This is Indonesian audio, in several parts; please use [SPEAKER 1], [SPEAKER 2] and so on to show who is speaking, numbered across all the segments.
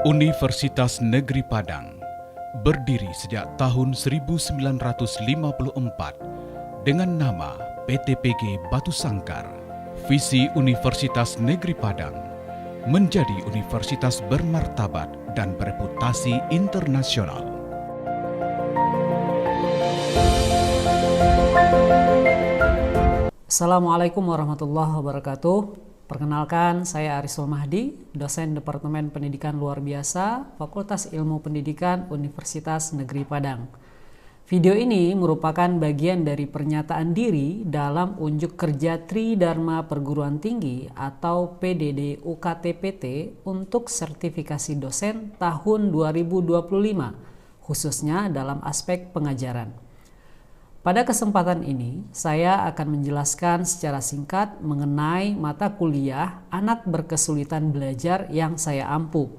[SPEAKER 1] Universitas Negeri Padang berdiri sejak tahun 1954 dengan nama PTPG Batu Sangkar. Visi Universitas Negeri Padang menjadi universitas bermartabat dan bereputasi internasional.
[SPEAKER 2] Assalamualaikum warahmatullahi wabarakatuh. Perkenalkan, saya Arisul Mahdi, dosen Departemen Pendidikan Luar Biasa, Fakultas Ilmu Pendidikan Universitas Negeri Padang. Video ini merupakan bagian dari pernyataan diri dalam unjuk kerja Tridharma Perguruan Tinggi atau PDD UKT-PT untuk sertifikasi dosen tahun 2025, khususnya dalam aspek pengajaran. Pada kesempatan ini, saya akan menjelaskan secara singkat mengenai mata kuliah anak berkesulitan belajar yang saya ampu.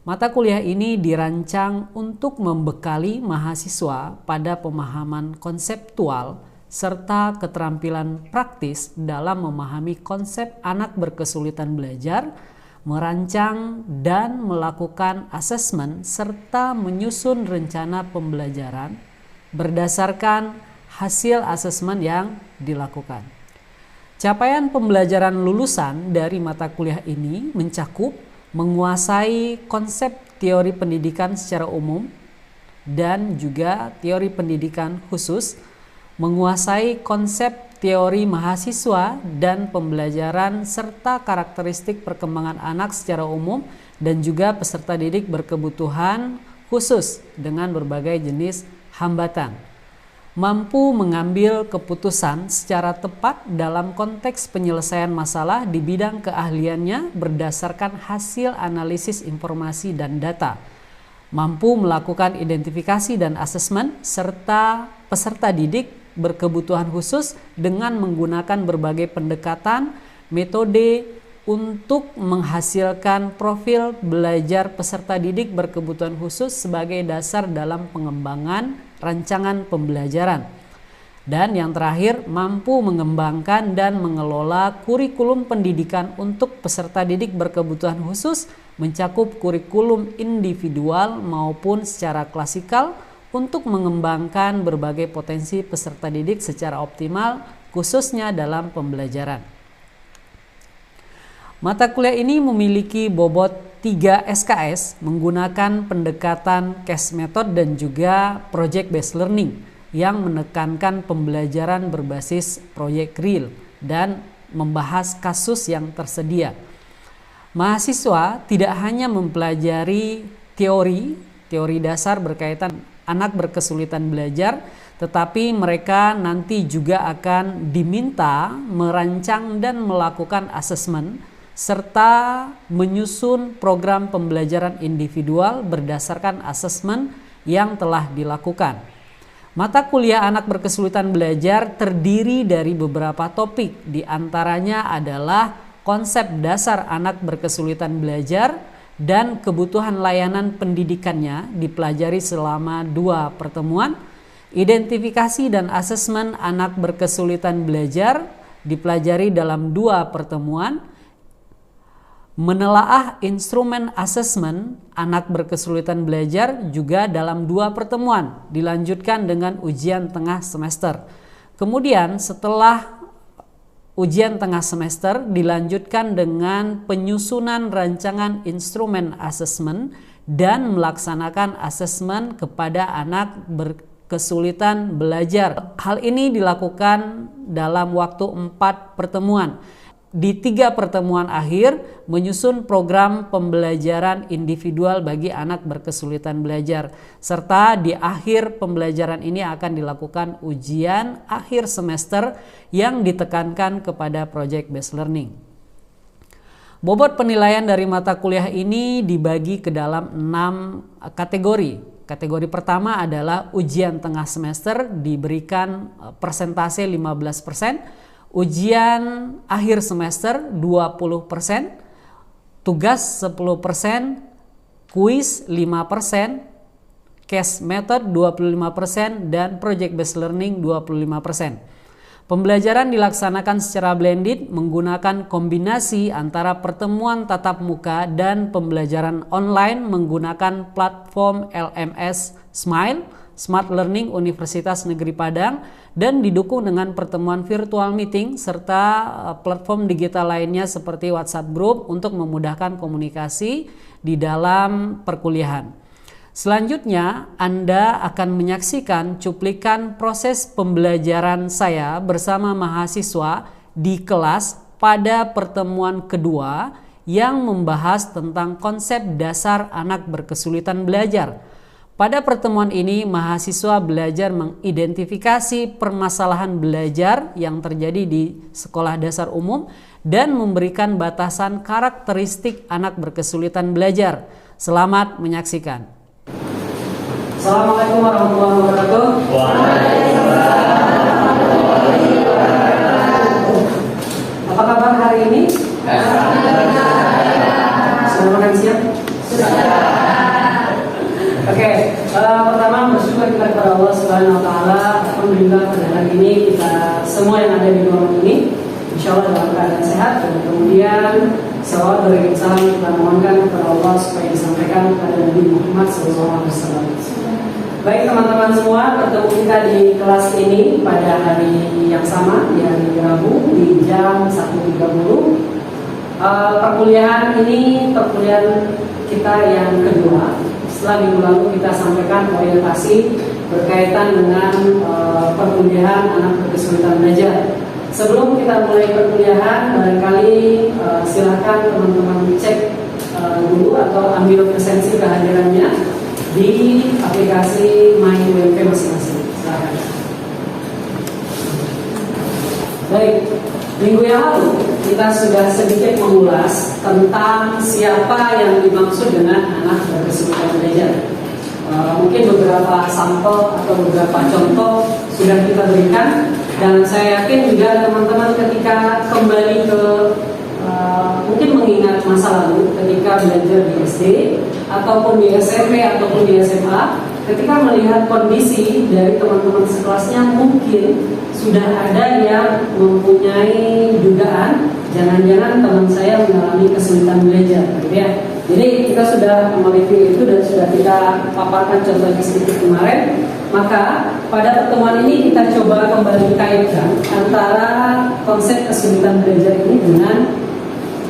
[SPEAKER 2] Mata kuliah ini dirancang untuk membekali mahasiswa pada pemahaman konseptual serta keterampilan praktis dalam memahami konsep anak berkesulitan belajar, merancang dan melakukan asesmen serta menyusun rencana pembelajaran berdasarkan hasil asesmen yang dilakukan. Capaian pembelajaran lulusan dari mata kuliah ini mencakup menguasai konsep teori pendidikan secara umum dan juga teori pendidikan khusus, menguasai konsep teori mahasiswa dan pembelajaran serta karakteristik perkembangan anak secara umum dan juga peserta didik berkebutuhan khusus dengan berbagai jenis hambatan. Mampu mengambil keputusan secara tepat dalam konteks penyelesaian masalah di bidang keahliannya berdasarkan hasil analisis informasi dan data. Mampu melakukan identifikasi dan asesmen serta peserta didik berkebutuhan khusus dengan menggunakan berbagai pendekatan, metode untuk menghasilkan profil belajar peserta didik berkebutuhan khusus sebagai dasar dalam pengembangan rancangan pembelajaran. Dan yang terakhir, mampu mengembangkan dan mengelola kurikulum pendidikan untuk peserta didik berkebutuhan khusus mencakup kurikulum individual maupun secara klasikal untuk mengembangkan berbagai potensi peserta didik secara optimal khususnya dalam pembelajaran. Mata kuliah ini memiliki bobot 3 SKS menggunakan pendekatan case method dan juga project based learning yang menekankan pembelajaran berbasis proyek real dan membahas kasus yang tersedia. Mahasiswa tidak hanya mempelajari teori dasar berkaitan anak berkesulitan belajar, tetapi mereka nanti juga akan diminta merancang dan melakukan asesmen serta menyusun program pembelajaran individual berdasarkan asesmen yang telah dilakukan. Mata kuliah anak berkesulitan belajar terdiri dari beberapa topik, di antaranya adalah konsep dasar anak berkesulitan belajar dan kebutuhan layanan pendidikannya dipelajari selama 2 pertemuan, identifikasi dan asesmen anak berkesulitan belajar dipelajari dalam 2 pertemuan, menelaah instrumen asesmen anak berkesulitan belajar juga dalam 2 pertemuan, dilanjutkan dengan ujian tengah semester. Kemudian setelah ujian tengah semester dilanjutkan dengan penyusunan rancangan instrumen asesmen dan melaksanakan asesmen kepada anak berkesulitan belajar. Hal ini dilakukan dalam waktu 4 pertemuan. Di 3 pertemuan akhir menyusun program pembelajaran individual bagi anak berkesulitan belajar, serta di akhir pembelajaran ini akan dilakukan ujian akhir semester yang ditekankan kepada project based learning. Bobot penilaian dari mata kuliah ini dibagi ke dalam 6 kategori. Kategori pertama adalah ujian tengah semester diberikan persentase 15%, ujian akhir semester 20%, tugas 10%, kuis 5%, case method 25%, dan project based learning 25%. Pembelajaran dilaksanakan secara blended menggunakan kombinasi antara pertemuan tatap muka dan pembelajaran online menggunakan platform LMS Smile, Smart Learning Universitas Negeri Padang, dan didukung dengan pertemuan virtual meeting serta platform digital lainnya seperti WhatsApp Group untuk memudahkan komunikasi di dalam perkuliahan. Selanjutnya, Anda akan menyaksikan cuplikan proses pembelajaran saya bersama mahasiswa di kelas pada pertemuan kedua yang membahas tentang konsep dasar anak berkesulitan belajar. Pada pertemuan ini, mahasiswa belajar mengidentifikasi permasalahan belajar yang terjadi di sekolah dasar umum dan memberikan batasan karakteristik anak berkesulitan belajar. Selamat menyaksikan. Assalamualaikum warahmatullahi wabarakatuh. Apa kabar hari ini? Sudah makan siang? Oke, pertama bersyukur kita kepada Allah Subhanahu Wa Taala. Alhamdulillah pada hari ini kita semua yang ada di ruangan ini, insya Allah dalam keadaan sehat, dan kemudian salawat dari salam kita mohonkan kepada Allah supaya disampaikan kepada Nabi Muhammad SAW. Baik teman-teman semua, bertemu kita di kelas ini pada hari yang sama, di hari Rabu di jam 1.30. Perkuliahan ini perkuliahan kita yang kedua. Setelah minggu lalu kita sampaikan orientasi berkaitan dengan perkuliahan anak berkesulitan belajar. Sebelum kita mulai perkuliahan, barangkali silakan teman-teman cek dulu atau ambil presensi kehadirannya di aplikasi MyUMP masing-masing. Silakan. Baik, minggu yang lalu kita sudah sedikit mengulas tentang siapa yang dimaksud dengan anak berkesulitan belajar. Mungkin beberapa sampel atau beberapa contoh sudah kita berikan, dan saya yakin juga teman-teman ketika kembali ke mungkin mengingat masa lalu ketika belajar di SD ataupun di SMP ataupun di SMA, ketika melihat kondisi dari teman-teman sekelasnya, mungkin sudah ada yang mempunyai dugaan jangan-jangan teman saya mengalami kesulitan belajar, gitu ya. Jadi kita sudah mereview itu dan sudah kita paparkan contohnya sedikit kemarin. Maka pada pertemuan ini kita coba kembali kaitkan antara konsep kesulitan belajar ini dengan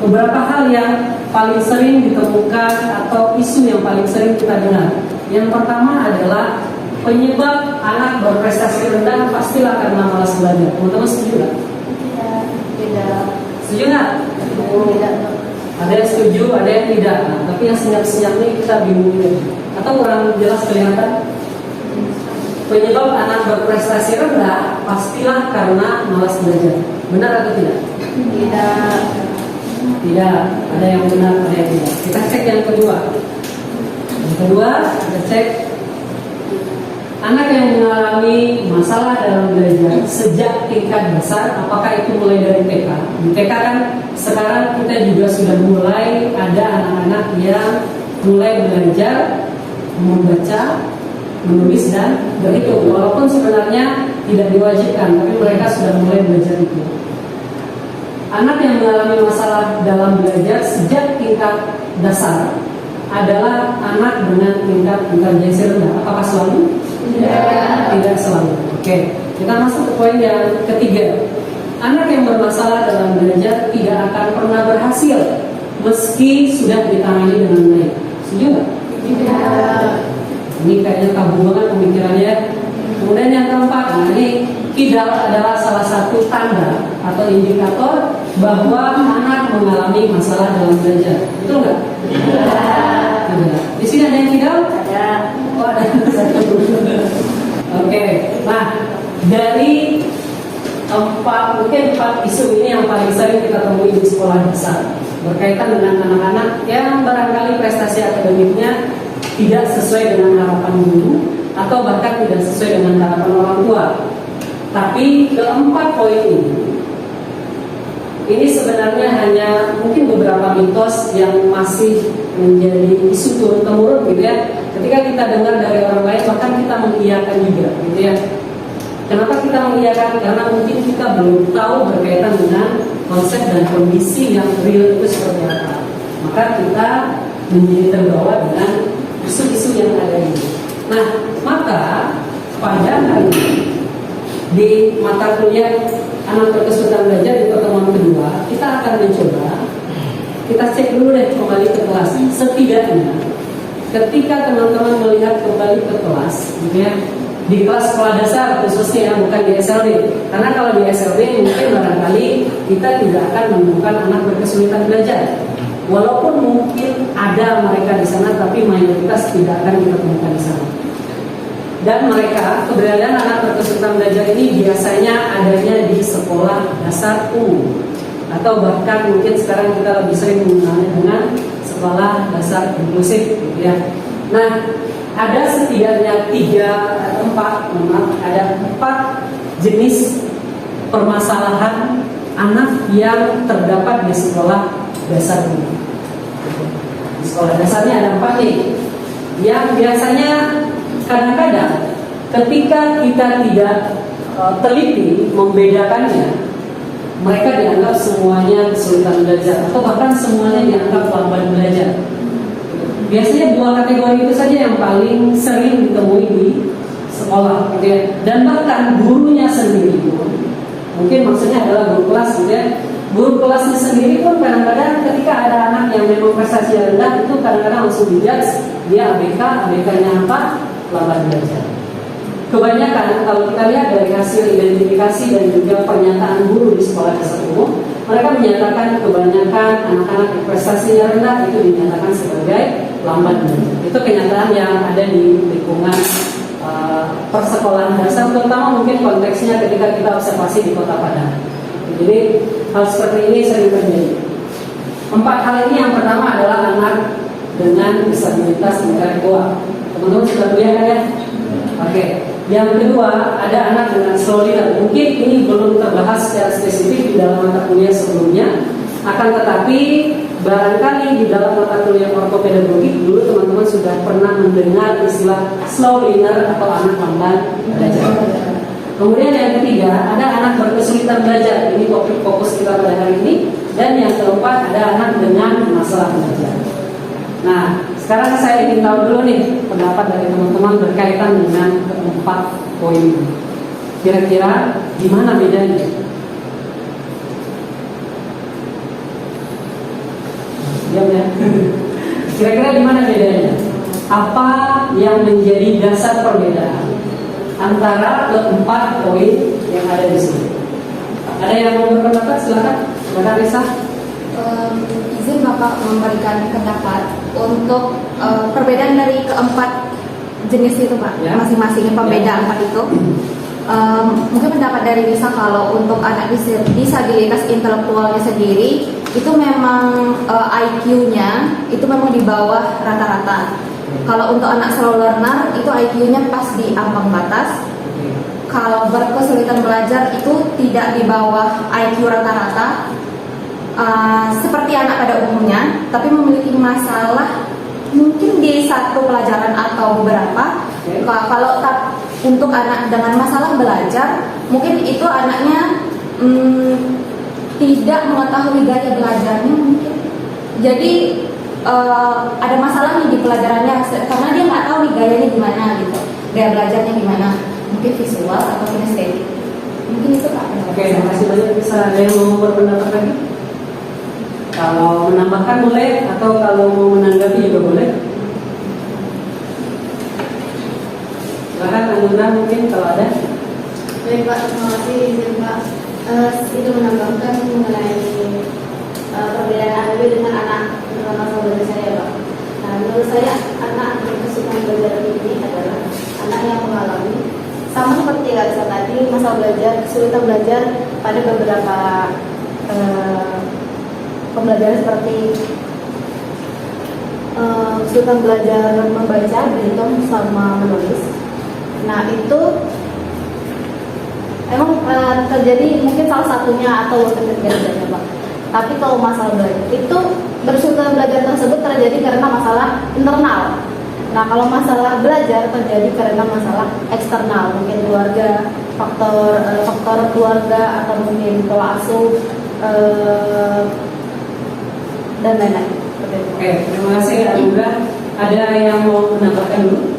[SPEAKER 2] beberapa hal yang paling sering ditemukan atau isu yang paling sering kita dengar. Yang pertama adalah penyebab anak berprestasi rendah pastilah karena malas belajar. Teman-teman setuju nggak?
[SPEAKER 3] Tidak.
[SPEAKER 2] Setuju nggak?
[SPEAKER 3] Tidak.
[SPEAKER 2] Ada yang setuju, ada yang tidak. Nah, tapi yang senyap-senyap ini kita bingung gitu. Atau kurang jelas kelihatan? Penyebab anak berprestasi rendah pastilah karena malas belajar. Benar atau tidak?
[SPEAKER 3] Tidak.
[SPEAKER 2] Tidak. Ada yang benar, ada yang tidak. Kita cek yang kedua. Yang kedua, kita cek anak yang mengalami masalah dalam belajar sejak tingkat dasar, apakah itu mulai dari TK? Di TK kan sekarang kita juga sudah mulai ada anak-anak yang mulai belajar membaca, menulis dan berhitung. Walaupun sebenarnya tidak diwajibkan, tapi mereka sudah mulai belajar itu. Anak yang mengalami masalah dalam belajar sejak tingkat dasar adalah anak dengan tingkat intelijensi rendah. Apakah selalu? Tidak selalu. Oke, kita masuk ke poin yang ketiga. Anak yang bermasalah dalam belajar tidak akan pernah berhasil meski sudah ditangani dengan baik. Setuju nggak?
[SPEAKER 3] Tidak.
[SPEAKER 2] Ini kayaknya tabu banget pemikirannya. Kemudian yang keempat, nah ini kidal adalah salah satu tanda atau indikator bahwa anak mengalami masalah dalam belajar. Betul nggak? Tidak. Di sini ada yang kidal?
[SPEAKER 3] Ada.
[SPEAKER 2] Oh, ada satu. Oke, nah dari empat isu ini yang paling sering kita temui di sekolah dasar berkaitan dengan anak-anak yang barangkali prestasi akademiknya tidak sesuai dengan harapan guru atau bahkan tidak sesuai dengan harapan orang tua. Tapi keempat poin ini sebenarnya hanya mungkin beberapa mitos yang masih menjadi isu turun-temurun gitu ya. Ketika kita dengar dari orang lain, bahkan kita mengiyakan juga gitu ya. Kenapa kita mengiyakan? Karena mungkin kita belum tahu berkaitan dengan konsep dan kondisi yang real itu seperti apa. Maka kita menjadi terbawa dengan isu-isu yang ada ini. Nah, maka pada hari ini di mata kuliah anak berkesulitan belajar di pertemuan kedua, kita akan mencoba kita cek dulu deh kembali ke kelas. Setidaknya ketika teman-teman melihat kembali ke kelas, gitu ya, di kelas sekolah dasar khususnya, bukan di SLB. Karena kalau di SLB mungkin barangkali kita tidak akan menemukan anak berkesulitan belajar. Walaupun mungkin ada mereka di sana, tapi mayoritas tidak akan kita temukan di sana. Dan mereka, keberadaan anak berkesulitan belajar ini biasanya adanya di sekolah dasar umum, atau bahkan mungkin sekarang kita lebih sering mengenalnya dengan sekolah dasar inklusif, gitu ya. Nah, ada setidaknya ada empat jenis permasalahan anak yang terdapat di sekolah dasar umum. Di sekolah dasarnya ada 4 nih, yang biasanya kadang-kadang ketika kita tidak teliti membedakannya, mereka dianggap semuanya kesulitan belajar, atau bahkan semuanya dianggap lambat belajar. Biasanya 2 kategori itu saja yang paling sering ditemui di sekolah, gitu ya. Dan bahkan gurunya sendiri pun, mungkin maksudnya adalah guru kelas, gitu ya. Guru kelasnya sendiri pun kadang-kadang ketika ada anak yang memang prestasi rendah, itu kadang-kadang langsung dijudge dia ABK, ABK-nya apa? Lambat belajar. Kebanyakan kalau kita lihat dari hasil identifikasi dan juga pernyataan guru di sekolah dasar umum, mereka menyatakan kebanyakan anak-anak yang prestasinya rendah itu dinyatakan sebagai lambat belajar. Itu kenyataan yang ada di lingkungan persekolahan dasar, terutama mungkin konteksnya ketika kita observasi di Kota Padang. Jadi hal seperti ini sering terjadi. 4 hal ini, yang pertama adalah anak dengan disabilitas intelektual. Teman-teman sudah lihat kan ya? Oke. Yang kedua, ada anak dengan slow learner. Mungkin ini belum terbahas secara spesifik di dalam mata kuliah sebelumnya. Akan tetapi barangkali di dalam mata kuliah ortopedagogik dulu teman-teman sudah pernah mendengar istilah slow learner atau anak lambat belajar. Kemudian yang ketiga, ada anak berkesulitan belajar. Ini topik fokus kita pada hari ini. Dan yang keempat, ada anak dengan masalah belajar. Nah, sekarang saya ingin tahu dulu nih pendapat dari teman-teman berkaitan dengan keempat poin ini. Kira-kira gimana bedanya? Diam ya. Kira-kira gimana bedanya? Apa yang menjadi dasar perbedaan antara keempat poin yang ada di sini? Ada yang mau berpendapat? Silakan Risa.
[SPEAKER 3] Izin Bapak memberikan pendapat untuk perbedaan dari keempat jenis itu Pak,
[SPEAKER 2] ya.
[SPEAKER 3] Masing-masing pembeda 4 itu. Mungkin pendapat dari Risa, kalau untuk anak disabilitas intelektualnya sendiri itu memang IQ-nya itu memang di bawah rata-rata. Kalau untuk anak slow learner itu IQ-nya pas di ambang batas. Kalau berkesulitan belajar itu tidak di bawah IQ rata-rata. Seperti anak pada umumnya, tapi memiliki masalah mungkin di satu pelajaran atau beberapa. Kalau untuk anak dengan masalah belajar, mungkin itu anaknya tidak mengetahui gaya belajarnya mungkin. Jadi ada masalah nih di pelajarannya karena dia nggak tahu nih gayanya gimana gitu, gaya belajarnya gimana, mungkin visual atau kinestetik. Mungkin itu Pak.
[SPEAKER 2] Oke, terima kasih banyak. Bisa ada yang mau berpendapat lagi? Kalau menambahkan boleh, atau kalau mau menanggapi juga boleh. Silakan Angguna mungkin kalau ada.
[SPEAKER 3] Baik Pak, terima kasih izin Pak. Itu menambahkan mengenai perbedaan ADB dengan anak terutama saudara saya Pak. Nah, menurut saya anak berkesulitan belajar ini adalah anak yang mengalami sama seperti Lisa tadi, masalah belajar, kesulitan belajar pada beberapa pembelajaran seperti kesulitan belajar membaca, berhitung, sama menulis. Nah itu emang terjadi mungkin salah satunya atau ketiga-tiganya Pak. Tapi kalau masalah belajar itu kesulitan belajar tersebut terjadi karena masalah internal. Nah kalau masalah belajar terjadi karena masalah eksternal, mungkin keluarga faktor keluarga atau mungkin pola asuh dan lain-lain.
[SPEAKER 2] Oke, terima kasih Anugrah. Ada yang mau menambahkan dulu?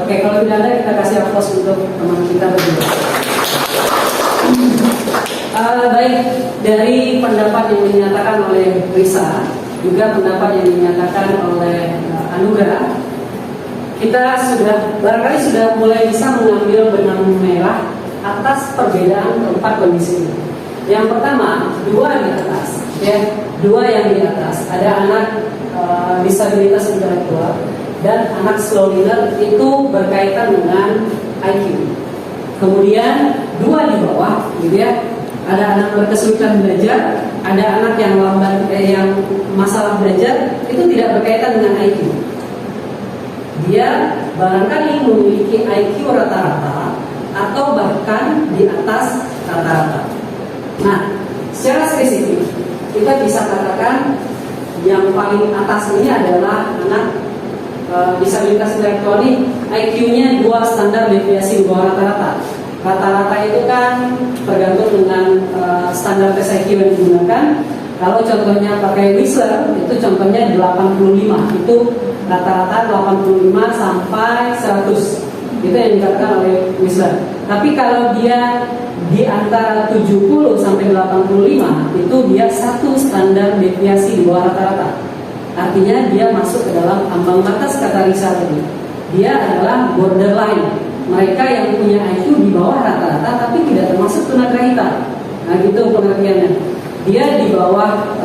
[SPEAKER 2] Oke, kalau tidak ada kita kasih aplaus untuk teman kita berdua. Baik, dari pendapat yang dinyatakan oleh Risa, juga pendapat yang dinyatakan oleh Anugrah, kita barangkali sudah mulai bisa mengambil benang merah atas perbedaan keempat kondisi ini. Yang pertama, dua yang di atas, ada anak disabilitas intelektual dan anak slow learner, itu berkaitan dengan IQ. Kemudian dua di bawah, gitu ya, ada anak berkesulitan belajar, ada anak yang lambat, yang masalah belajar, itu tidak berkaitan dengan IQ. Dia barangkali memiliki IQ rata-rata atau bahkan di atas rata-rata. Nah, secara spesifik kita bisa katakan yang paling atas ini adalah anak disabilitas intelektual ini IQ-nya 2 standar deviasi di bawah rata-rata. Rata-rata itu kan tergantung dengan standar tes IQ yang digunakan. Kalau contohnya pakai Whistler, itu contohnya 85, itu rata-rata 85 sampai 100. Itu yang dikatakan oleh Whistler. Tapi kalau dia di antara 70 sampai 85, itu dia 1 standar deviasi di bawah rata-rata. Artinya dia masuk ke dalam ambang batas, kata Risa tadi. Dia adalah borderline. Mereka yang punya IQ di bawah rata-rata tapi tidak termasuk tunagrahita. Nah, gitu pengertiannya. Dia di bawah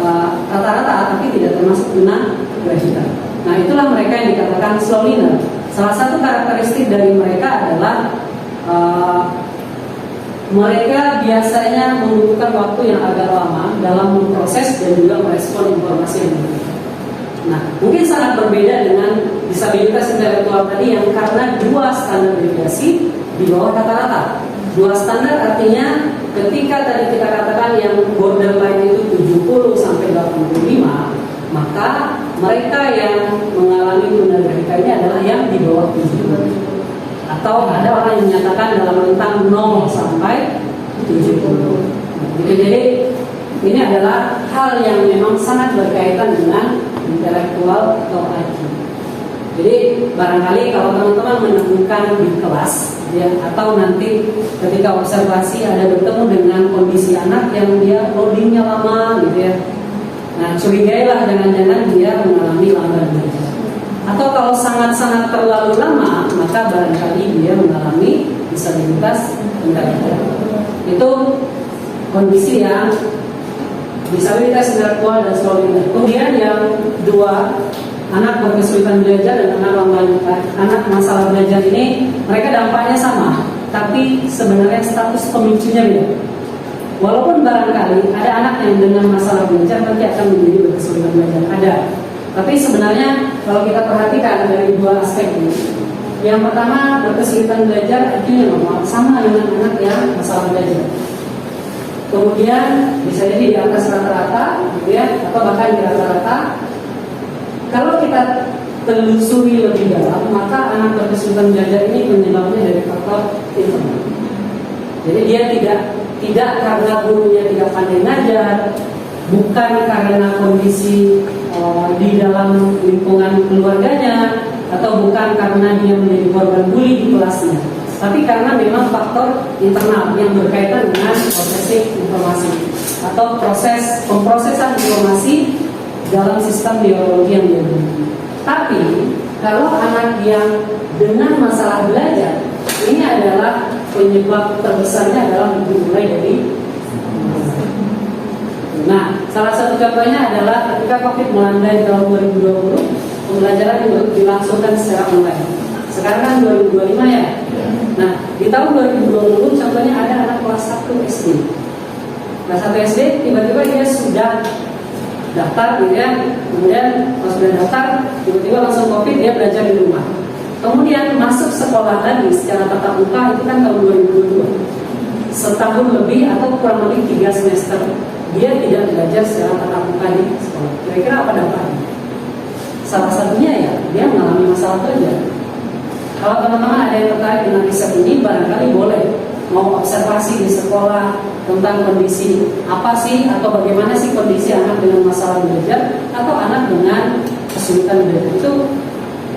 [SPEAKER 2] rata-rata tapi tidak termasuk tunagrahita. Nah, itulah mereka yang dikatakan slow learner. Salah satu karakteristik dari mereka adalah mereka biasanya membutuhkan waktu yang agak lama dalam memproses dan juga merespon informasi yang diberikan. Nah, mungkin sangat berbeda dengan disabilitas intelektual tadi yang karena 2 standar deviasi di bawah rata-rata. 2 standar artinya ketika tadi kita katakan yang borderline itu 70 sampai 85, maka mereka yang mengalami tunagrahita ini adalah yang di bawah 70. Atau ada orang yang menyatakan dalam rentang 0 sampai 70. Jadi ini adalah hal yang memang sangat berkaitan dengan intelektual atau IQ. Jadi barangkali kalau teman-teman menemukan di kelas ya, atau nanti ketika observasi ada bertemu dengan kondisi anak yang dia loadingnya lama gitu ya, nah curigailah jangan-jangan dia mengalami lambat belajar. Atau kalau sangat-sangat terlalu lama, maka barangkali dia mengalami disabilitas intelektual. Itu kondisi yang disabilitas intelektual dan slow learner. Kemudian yang 2, anak berkesulitan belajar dan anak masalah belajar ini, mereka dampaknya sama, tapi sebenarnya status pemicunya beda. Walaupun barangkali ada anak yang dengan masalah belajar nanti akan menjadi berkesulitan belajar, ada. Tapi sebenarnya kalau kita perhatikan dari 2 aspek ini, yang pertama berkesulitan belajar IQ-nya normal, sama dengan anak yang masalah belajar. Kemudian bisa jadi di atas rata-rata, gitu ya, atau bahkan di rata-rata. Kalau kita telusuri lebih dalam, maka anak berkesulitan belajar ini penyebabnya dari faktor internal. Jadi dia tidak karena gurunya tidak pandai ngajar, bukan karena kondisi di dalam lingkungan keluarganya, atau bukan karena dia menjadi korban bully di kelasnya, tapi karena memang faktor internal yang berkaitan dengan prosesing informasi atau proses pemrosesan informasi dalam sistem neurologi yang dia miliki. Tapi kalau anak yang dengan masalah belajar, ini adalah penyebab terbesarnya adalah dimulai dari. Nah, salah satu contohnya adalah ketika COVID melanda di tahun 2020, pembelajaran dilangsungkan secara online. Sekarang kan 2025 ya. Nah, di tahun 2020 contohnya ada anak kelas 1 SD. Kelas 1 SD tiba-tiba dia sudah daftar gitu ya. Kemudian pas sudah daftar, tiba-tiba langsung COVID, dia belajar di rumah. Kemudian masuk sekolah lagi secara tatap muka itu kan tahun 2022. Setahun lebih atau kurang lebih 3 semester dia tidak belajar secara tatap muka di sekolah. Kira-kira apa dampaknya? Salah satunya ya dia mengalami masalah belajar. Kalau teman-teman ada yang tertarik dengan riset ini, barangkali boleh mau observasi di sekolah tentang kondisi apa sih atau bagaimana sih kondisi anak dengan masalah belajar atau anak dengan kesulitan belajar, itu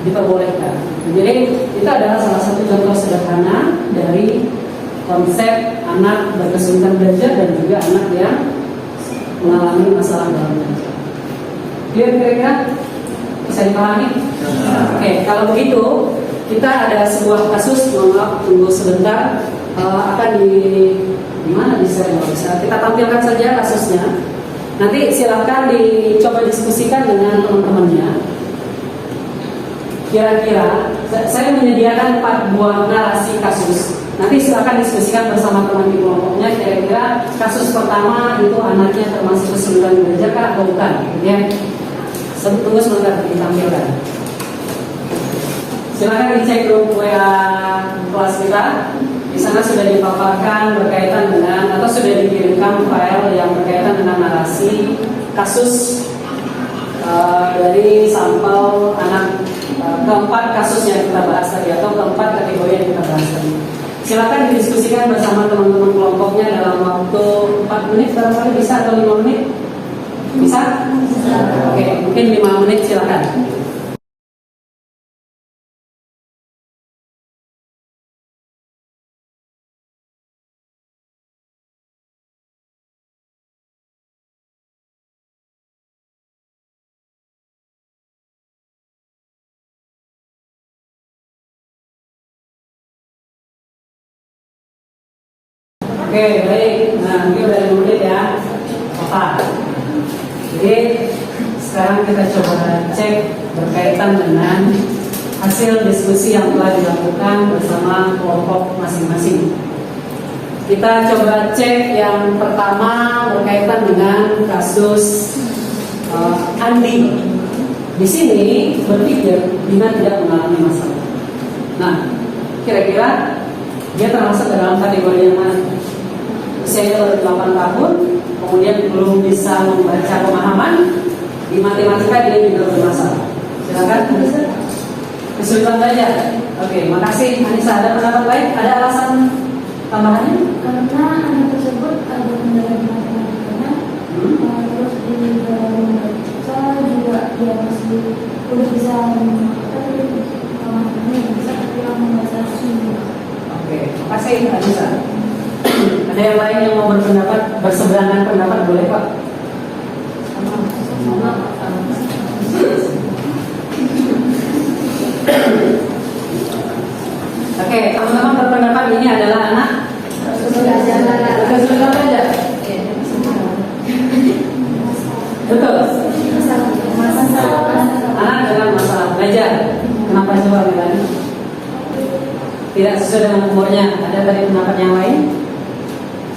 [SPEAKER 2] diperbolehkan. Jadi itu adalah salah satu contoh sederhana dari konsep anak berkesulitan belajar dan juga anak yang mengalami masalah dalam belajar. Kira-kira bisa dipahami? Oke, kalau begitu kita ada sebuah kasus, mohon maaf, tunggu sebentar, akan di mana bisa kita tampilkan saja kasusnya. Nanti silakan dicoba diskusikan dengan teman-temannya. Kira-kira saya menyediakan 4 buah narasi kasus. Nanti silakan diskusikan bersama teman di kelompoknya. Kira-kira kasus pertama itu anaknya termasuk kesulitan belajar atau bukan? Ya, tunggu sebentar ditampilkan. Silakan dicek grup WA kelas kita. Di sana sudah dipaparkan berkaitan dengan atau sudah dikirimkan file yang berkaitan dengan narasi kasus dari sampel anak keempat kasus yang kita bahas tadi atau keempat kategori yang kita bahas tadi. Silakan didiskusikan bersama teman-teman kelompoknya dalam waktu 4 menit barangkali bisa atau 5 menit? Bisa? Oke, mungkin 5 menit silakan. Oke, baik. Nah, ini udah 5 menit ya. Apa? Jadi sekarang kita coba cek berkaitan dengan hasil diskusi yang telah dilakukan bersama kelompok masing-masing. Kita coba cek yang pertama berkaitan dengan kasus Andi. Di sini berpikir Dina tidak mengalami masalah. Nah, kira-kira dia termasuk dalam kategori yang mana? Usianya baru 8 tahun, kemudian belum bisa membaca pemahaman, di matematika dia juga bermasalah. Silakan, kesulitan belajar. Oke, makasih Anissa. Ada pendapat lain? Ada alasan tambahannya?
[SPEAKER 4] Karena anak tersebut ada kendala di matematikanya, terus di dalam membaca juga dia masih udah bisa membaca, tapi pemahamannya bisa, tapi yang membaca semua.
[SPEAKER 2] Oke, makasih Anissa. Ada yang lain yang mau berpendapat, berseberangan pendapat, boleh Pak? Oke, teman-teman berpendapat ini adalah anak kesulitan belajar. Betul. Anak dengan masalah belajar. Kenapa coba Melani? Tidak sesuai dengan umurnya. Ada tadi pendapat yang lain?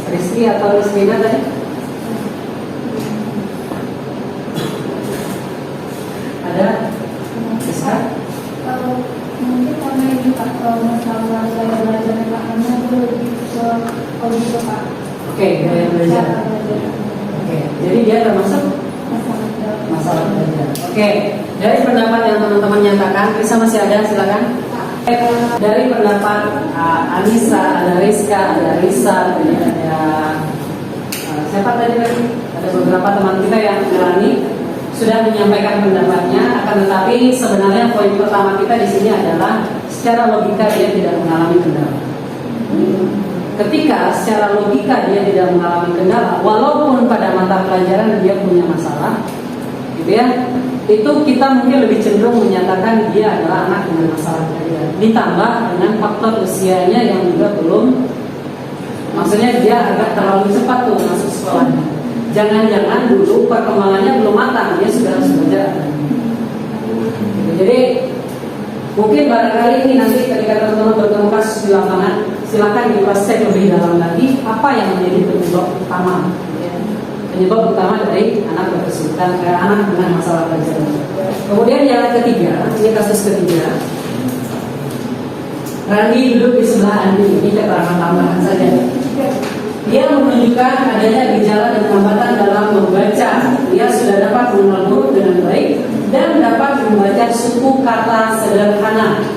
[SPEAKER 2] Rizky atau Rizkina tadi? Ada? Bisa?
[SPEAKER 4] Mungkin karena ini faktor masalah saya belajar karena itu lebih ke audio Pak.
[SPEAKER 2] Oke, gaya belajar. Oke, jadi dia termasuk masalah belajar. Oke, dari pendapat yang teman-teman nyatakan, Risa masih ada, silakan. Dari pendapat Anissa, ada Rizka, ada Risa, ada siapa tadi? Ada beberapa teman kita yang berani sudah menyampaikan pendapatnya. Akan tetapi sebenarnya poin pertama kita di sini adalah secara logika dia tidak mengalami kendala. Ketika secara logika dia tidak mengalami kendala, walaupun pada mata pelajaran dia punya masalah, gitu ya, itu kita mungkin lebih cenderung menyatakan dia adalah anak dengan masalah belajar. Ditambah dengan faktor usianya yang juga belum, maksudnya dia agak terlalu cepat tuh masuk sekolahnya. Jangan-jangan dulu perkembangannya belum matang, dia sudah harus belajar. Jadi mungkin barangkali ini nanti ketika teman-teman bertemu kasus di lapangan, silakan dicek lebih dalam lagi apa yang menjadi penyebab utama. Penyebab utama dari anak berkesulitan, anak dengan masalah belajar. Kemudian yang ketiga, ini kasus ketiga. Randi duduk di sebelah Andi, ini keterangan tambahan saja. Dia menunjukkan adanya gejala dan hambatan dalam membaca. Dia sudah dapat mengenal huruf dengan baik dan dapat membaca suku kata sederhana.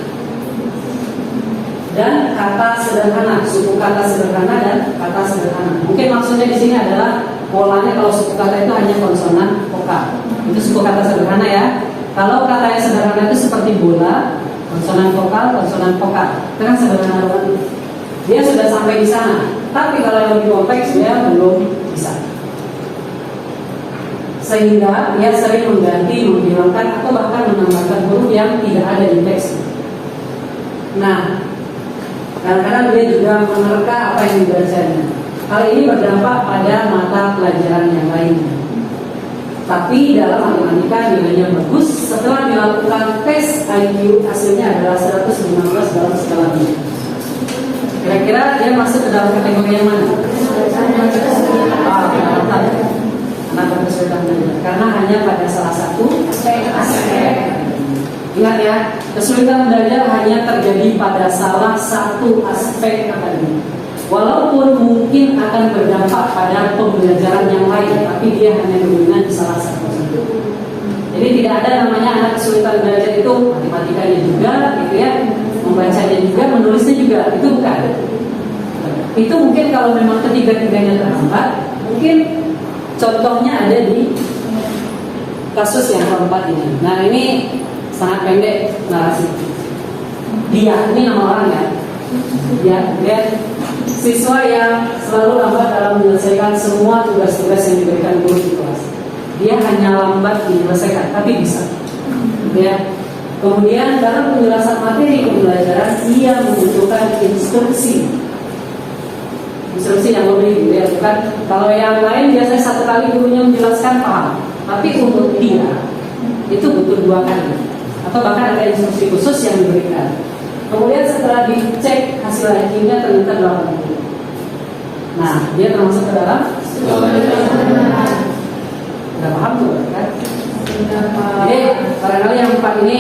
[SPEAKER 2] dan kata sederhana, suku kata sederhana dan kata sederhana. Mungkin maksudnya di sini adalah polanya kalau suku kata itu hanya konsonan vokal. Itu suku kata sederhana ya. Kalau kata yang sederhana itu seperti bola, konsonan vokal, itu kan sederhana banget. Dia sudah sampai di sana. Tapi kalau yang lebih kompleks dia belum bisa. Sehingga dia sering mengganti, menghilangkan atau bahkan menambahkan huruf yang tidak ada di teks. Nah, kadang-kadang dia juga menerka apa yang dibacanya. Hal ini berdampak pada mata pelajaran yang lainnya. Tapi dalam matematika nilainya bagus. Setelah dilakukan tes IQ, hasilnya adalah 115 dalam skala B. Kira-kira dia masuk ke dalam kategori yang mana? Anak kesulitan belajar. Karena hanya pada salah satu aspek. Ingat ya, kesulitan belajar hanya terjadi pada salah satu aspek akademik. Walaupun mungkin akan berdampak pada pembelajaran yang lain, tapi dia hanya dominan di salah satu. Jadi tidak ada namanya anak kesulitan belajar itu matematikanya juga, gitu ya, membacanya juga, menulisnya juga, itu bukan. Itu mungkin kalau memang ketiga-tiganya terhambat, mungkin contohnya ada di kasus yang keempat ini. Nah ini sangat pendek narasi. Dia, ini nama orang ya. Dia siswa yang selalu lambat dalam menyelesaikan semua tugas-tugas yang diberikan guru di kelas. Dia hanya lambat menyelesaikan, tapi bisa. Ya. Kemudian dalam penjelasan materi pembelajaran, ia membutuhkan instruksi yang lebih, ya bukan. Kalau yang lain biasanya satu kali gurunya menjelaskan paham, tapi untuk dia itu butuh 2 kali, atau bahkan ada instruksi khusus yang diberikan. Kemudian setelah dicek hasil IQ-nya ternyata 80. Nah, dia termasuk ke dalam udah paham tuh kan? Jadi barangkali yang 4 ini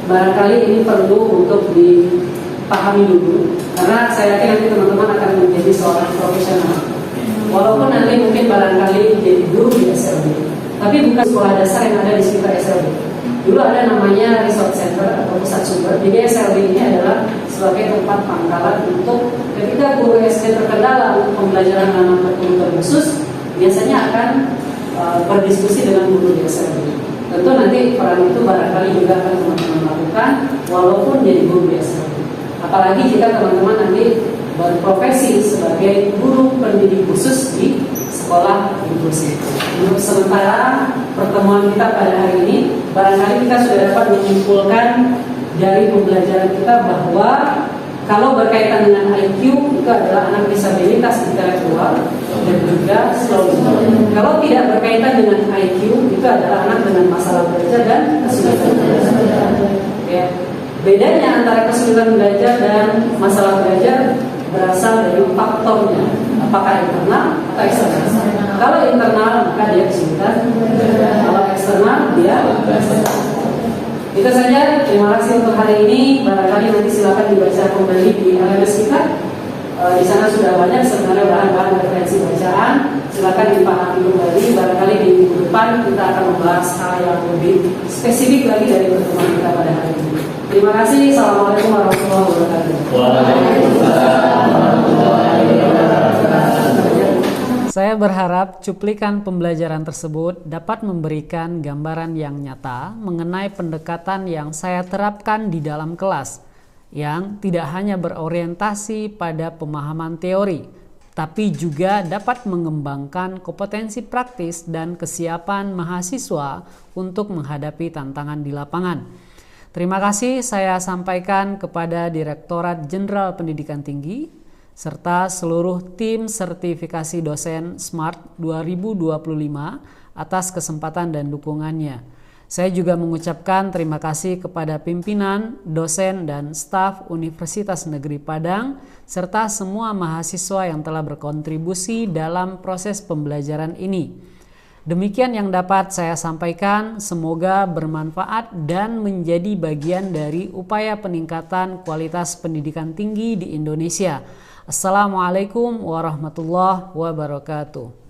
[SPEAKER 2] barangkali ini perlu untuk dipahami dulu, karena saya yakin nanti teman-teman akan menjadi seorang profesional. Walaupun nanti mungkin barangkali jadi guru di SLB, tapi bukan sekolah dasar yang ada di sekitar SLB. Dulu ada namanya Resource Center atau pusat sumber. Jadi SLB ini adalah sebagai tempat pangkalan untuk ketika guru SD terkendala untuk pembelajaran dalam komputer khusus, biasanya akan berdiskusi dengan guru di SLB. Tentu nanti peran itu barangkali juga akan teman-teman lakukan walaupun jadi guru di SLB. Apalagi jika teman-teman nanti berprofesi sebagai guru pendidik khusus di sekolah inklusif. Untuk sementara pertemuan kita pada hari ini, barangkali kita sudah dapat menyimpulkan dari pembelajaran kita bahwa kalau berkaitan dengan IQ itu adalah anak disabilitas intelektual dan juga slow. Kalau tidak berkaitan dengan IQ itu adalah anak dengan masalah belajar dan kesulitan belajar. Ya. Bedanya antara kesulitan belajar dan masalah belajar berasal dari faktornya, apakah internal atau eksternal. Kalau internal maka dia kesulitan, kalau eksternal dia kesulitan. Itu saja, terima kasih untuk hari ini. Barangkali nanti silakan dibaca kembali di LMS kita. Di sana sudah banyak sebenarnya bahan-bahan referensi bacaan. Silakan dipahami kembali. Barangkali di minggu depan kita akan membahas hal yang lebih spesifik lagi dari pertemuan kita pada hari ini. Terima kasih. Assalamualaikum warahmatullahi wabarakatuh. Saya berharap cuplikan pembelajaran tersebut dapat memberikan gambaran yang nyata mengenai pendekatan yang saya terapkan di dalam kelas, yang tidak hanya berorientasi pada pemahaman teori, tapi juga dapat mengembangkan kompetensi praktis dan kesiapan mahasiswa untuk menghadapi tantangan di lapangan. Terima kasih saya sampaikan kepada Direktorat Jenderal Pendidikan Tinggi serta seluruh tim sertifikasi dosen SMART 2025 atas kesempatan dan dukungannya. Saya juga mengucapkan terima kasih kepada pimpinan, dosen, dan staf Universitas Negeri Padang serta semua mahasiswa yang telah berkontribusi dalam proses pembelajaran ini. Demikian yang dapat saya sampaikan, semoga bermanfaat dan menjadi bagian dari upaya peningkatan kualitas pendidikan tinggi di Indonesia. Assalamualaikum warahmatullahi wabarakatuh.